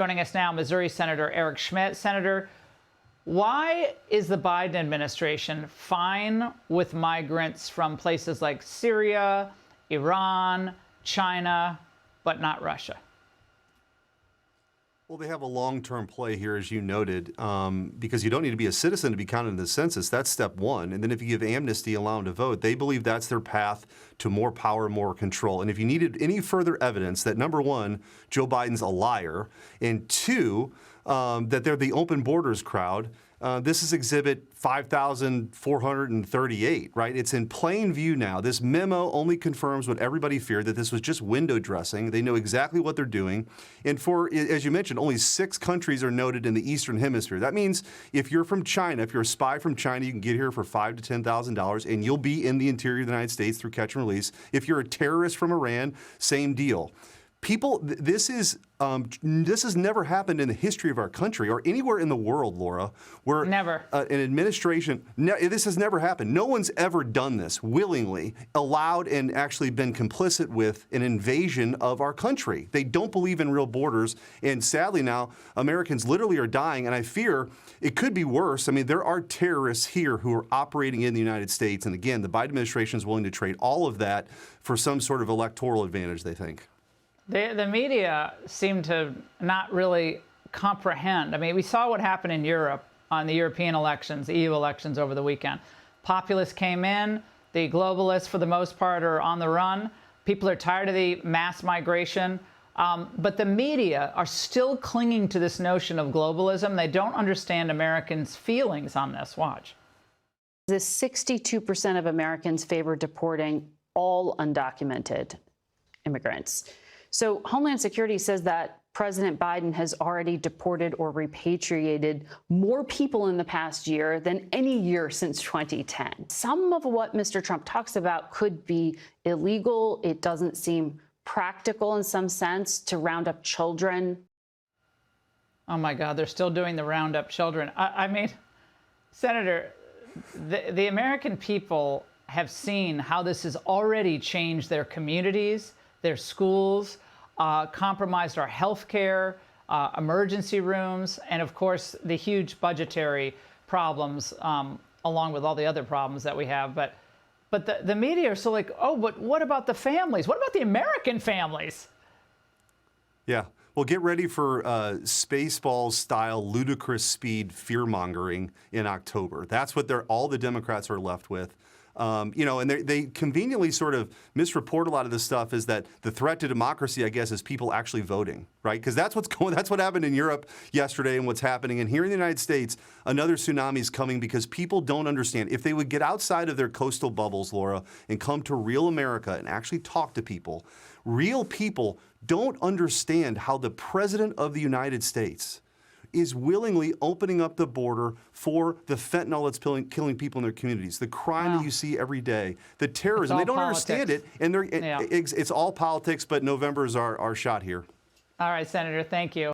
Joining us now, Missouri Senator Eric Schmitt. Senator, why is the Biden administration fine with migrants from places like Syria, Iran, China, but not Russia? Well, they have a long-term play here, as you noted, because you don't need to be a citizen to be counted in the census. That's step one. And then if you give amnesty, allow them to vote, they believe that's their path to more power, more control. And if you needed any further evidence that, number one, Joe Biden's a liar, and two, that they're the open borders crowd, this is Exhibit 5,438, right? It's in plain view now. This memo only confirms what everybody feared, that this was just window dressing. They know exactly what they're doing. And for, as you mentioned, only 6 countries are noted in the Eastern Hemisphere. That means if you're from China, if you're a spy from China, you can get here for $5,000 to $10,000 and you'll be in the interior of the United States through catch and release. If you're a terrorist from Iran, same deal. People, this has never happened in the history of our country or anywhere in the world, Laura, where an administration, this has never happened. No one's ever done this willingly, allowed and actually been complicit with an invasion of our country. They don't believe in real borders. And sadly now, Americans literally are dying. And I fear it could be worse. I mean, there are terrorists here who are operating in the United States. And again, the Biden administration is willing to trade all of that for some sort of electoral advantage, they think. The media seem to not really comprehend. I mean, we saw what happened in Europe on the European elections, the EU elections over the weekend. Populists came in. The globalists, for the most part, are on the run. People are tired of the mass migration. But the media are still clinging to this notion of globalism. They don't understand Americans' feelings on this. Watch. The 62% of Americans favor deporting all undocumented immigrants. So Homeland Security says that President Biden has already deported or repatriated more people in the past year than any year since 2010. Some of what Mr. Trump talks about could be illegal. It doesn't seem practical in some sense to round up children. Oh, my God, they're still doing the round up children. I mean, Senator, the American people have seen how this has already changed their communities, their schools, compromised our health care, emergency rooms, and of course, the huge budgetary problems, along with all the other problems that we have. But the media are still like, oh, but what about the families? What about the American families? Yeah. Well, get ready for Spaceballs-style ludicrous speed fear-mongering in October. That's what all the Democrats are left with. You know, and they conveniently sort of misreport a lot of this stuff is that the threat to democracy, I guess, is people actually voting, right? Because that's that's what happened in Europe yesterday and what's happening. And here in the United States, another tsunami is coming because people don't understand. If they would get outside of their coastal bubbles, Laura, and come to real America and actually talk to people, real people don't understand how the President of the United States is willingly opening up the border for the fentanyl that's killing people in their communities, the crime that you see every day, the terrorism. They don't understand it, and it's all politics, but November is our shot here. All right, Senator, thank you.